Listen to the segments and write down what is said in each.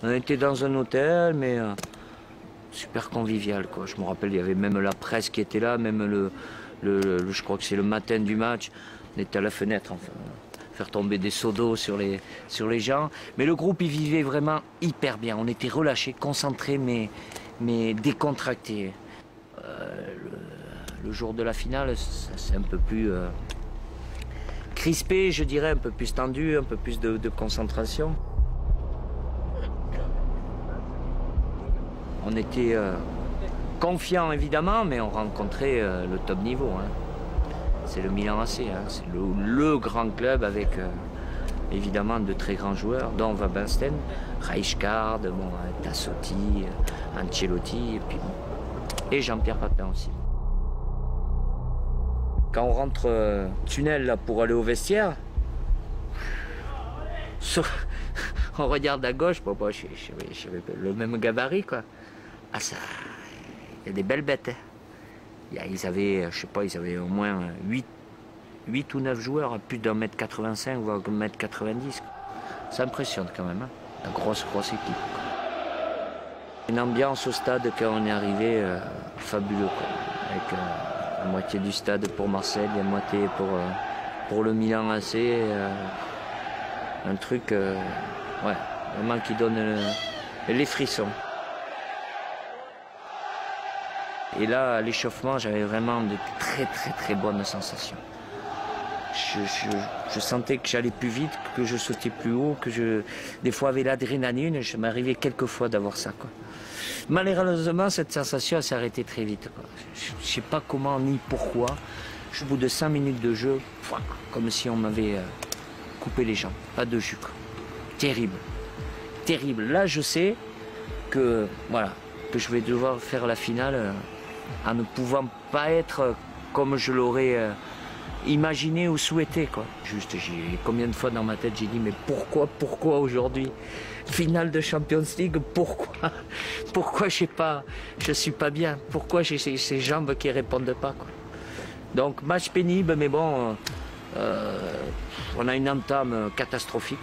On était dans un hôtel, mais super convivial, quoi. Je me rappelle, il y avait même la presse qui était là, même je crois que c'est le matin du match. On était à la fenêtre, enfin, faire tomber des seaux d'eau sur les gens. Mais le groupe, il vivait vraiment hyper bien. On était relâchés, concentrés, mais décontractés. Le jour de la finale, c'est un peu plus crispé, je dirais, un peu plus tendu, un peu plus de concentration. On était confiants, évidemment, mais on rencontrait le top niveau. Hein. C'est le Milan AC, hein. C'est le grand club avec évidemment de très grands joueurs, dont Van Basten, Rijkaard, bon, Tassotti, Ancelotti, et Jean-Pierre Papin aussi. Quand on rentre tunnel là, pour aller au vestiaire, on regarde à gauche, bon, j'avais le même gabarit, quoi. Ah, ça, il y a des belles bêtes. Hein. Ils avaient, je sais pas, ils avaient au moins 8 ou 9 joueurs à plus d'1m85, voire 1m90. Ça impressionne quand même, hein. Une grosse équipe. Une ambiance au stade quand on est arrivé, fabuleux, quoi. Avec la moitié du stade pour Marseille, la moitié pour le Milan AC. Un truc, ouais, vraiment qui donne les frissons. Et là, à l'échauffement, j'avais vraiment de très bonnes sensations. Je sentais que j'allais plus vite, que je sautais plus haut, des fois avec l'adrénaline, je m'arrivais quelques fois d'avoir ça, quoi. Malheureusement, cette sensation s'est arrêtée très vite, quoi. Je ne sais pas comment ni pourquoi. Au bout de 5 minutes de jeu, comme si on m'avait coupé les jambes, pas de jus, quoi. Terrible, terrible. Là, je sais que, voilà, que je vais devoir faire la finale en ne pouvant pas être comme je l'aurais imaginé ou souhaité, quoi. Juste, combien de fois dans ma tête j'ai dit, mais pourquoi aujourd'hui? Finale de Champions League, pourquoi je suis pas bien? Pourquoi j'ai ces jambes qui répondent pas, quoi. Donc match pénible, mais bon, on a une entame catastrophique.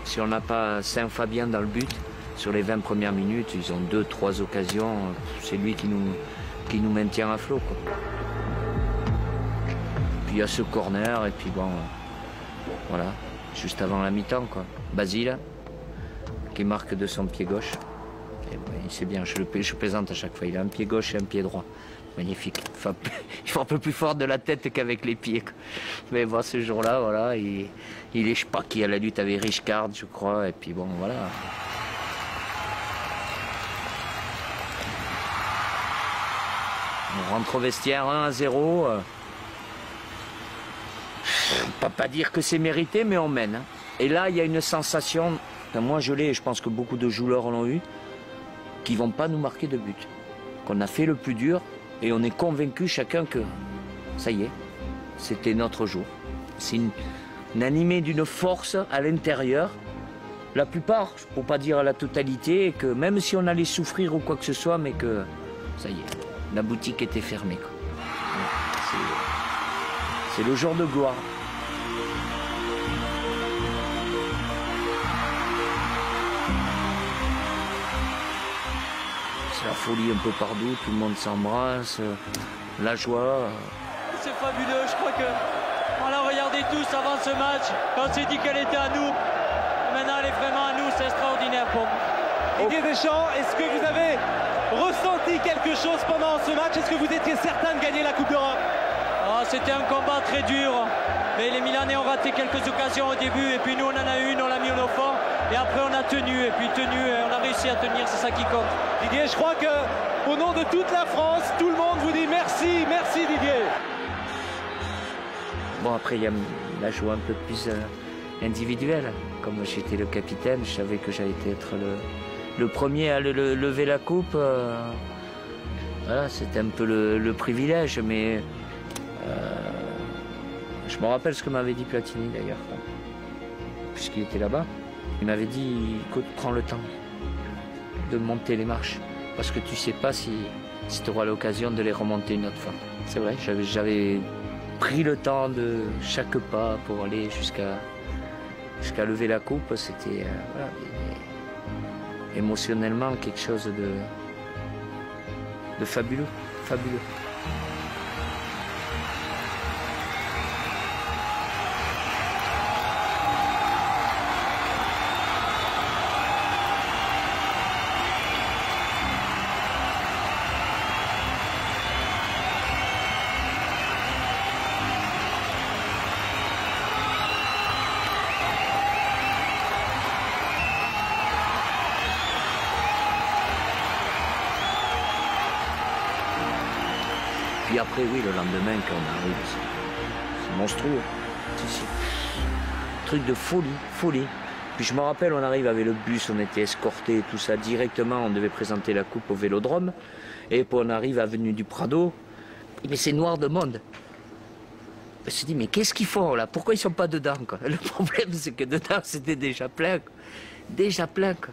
Si on n'a pas Saint-Fabien dans le but, sur les 20 premières minutes, ils ont 2-3 occasions, c'est lui qui nous maintient à flot, quoi. Puis il y a ce corner, et puis bon, voilà, juste avant la mi-temps, quoi. Basile, qui marque de son pied gauche. Et bon, il sait bien, je plaisante à chaque fois, il a un pied gauche et un pied droit. Magnifique. Enfin, il faut un peu plus fort de la tête qu'avec les pieds, quoi. Mais bon, ce jour-là, voilà, il est, je sais pas qui, à la lutte avec Rijkaard, je crois, et puis bon, voilà. On rentre au vestiaire 1-0. On ne peut pas dire que c'est mérité, mais on mène. Hein. Et là, il y a une sensation, enfin, moi je l'ai, et je pense que beaucoup de joueurs l'ont eu, qui ne vont pas nous marquer de but. Qu'on a fait le plus dur, et on est convaincu chacun que ça y est, c'était notre jour. C'est une animée d'une force à l'intérieur. La plupart, pour ne pas dire la totalité, que même si on allait souffrir ou quoi que ce soit, mais que ça y est. La boutique était fermée, quoi. C'est le jour de gloire. C'est la folie un peu partout, tout le monde s'embrasse, la joie. C'est fabuleux, je crois qu'on l'a regardé tous avant ce match, quand on s'est dit qu'elle était à nous. Maintenant elle est vraiment à nous, c'est extraordinaire pour nous. Didier Deschamps, est-ce que vous avez ressenti quelque chose pendant ce match? Est-ce que vous étiez certain de gagner la Coupe d'Europe? C'était un combat très dur, mais les Milanais ont raté quelques occasions au début, et puis nous on en a une, on l'a mis au fond, et après on a tenu, et puis on a réussi à tenir, c'est ça qui compte. Didier, je crois que au nom de toute la France, tout le monde vous dit merci, merci Didier. Bon, après il y a la joie un peu plus individuelle. Comme j'étais le capitaine, je savais que j'allais être le premier à lever la coupe. Voilà, c'était un peu le privilège, mais je me rappelle ce que m'avait dit Platini d'ailleurs, puisqu'il était là-bas. Il m'avait dit, écoute, prends le temps de monter les marches, parce que tu sais pas si tu auras l'occasion de les remonter une autre fois. C'est vrai, j'avais pris le temps de chaque pas pour aller jusqu'à lever la coupe. C'était voilà, émotionnellement quelque chose de fabuleux, fabuleux. Puis après, oui, le lendemain, quand on arrive, c'est monstrueux. Truc de folie, folie. Puis je me rappelle, on arrive avec le bus, on était escortés, tout ça. Directement, on devait présenter la coupe au Vélodrome. Et puis on arrive avenue du Prado. Mais c'est noir de monde. Je me suis dit, mais qu'est-ce qu'ils font là? Pourquoi ils sont pas dedans, quoi? Le problème, c'est que dedans, c'était déjà plein, quoi. Déjà plein, quoi.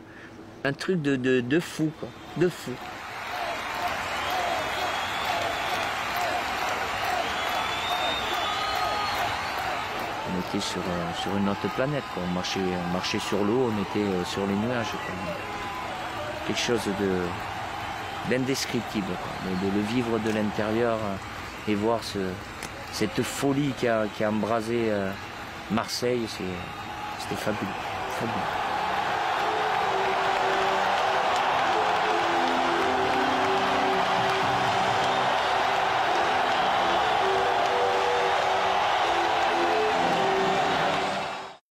Un truc de fou, quoi. De fou. On était sur une autre planète, quoi. On marchait sur l'eau, on était sur les nuages, quoi. Quelque chose d'indescriptible, de le vivre de l'intérieur et voir cette folie qui a embrasé Marseille, c'était fabuleux, fabuleux.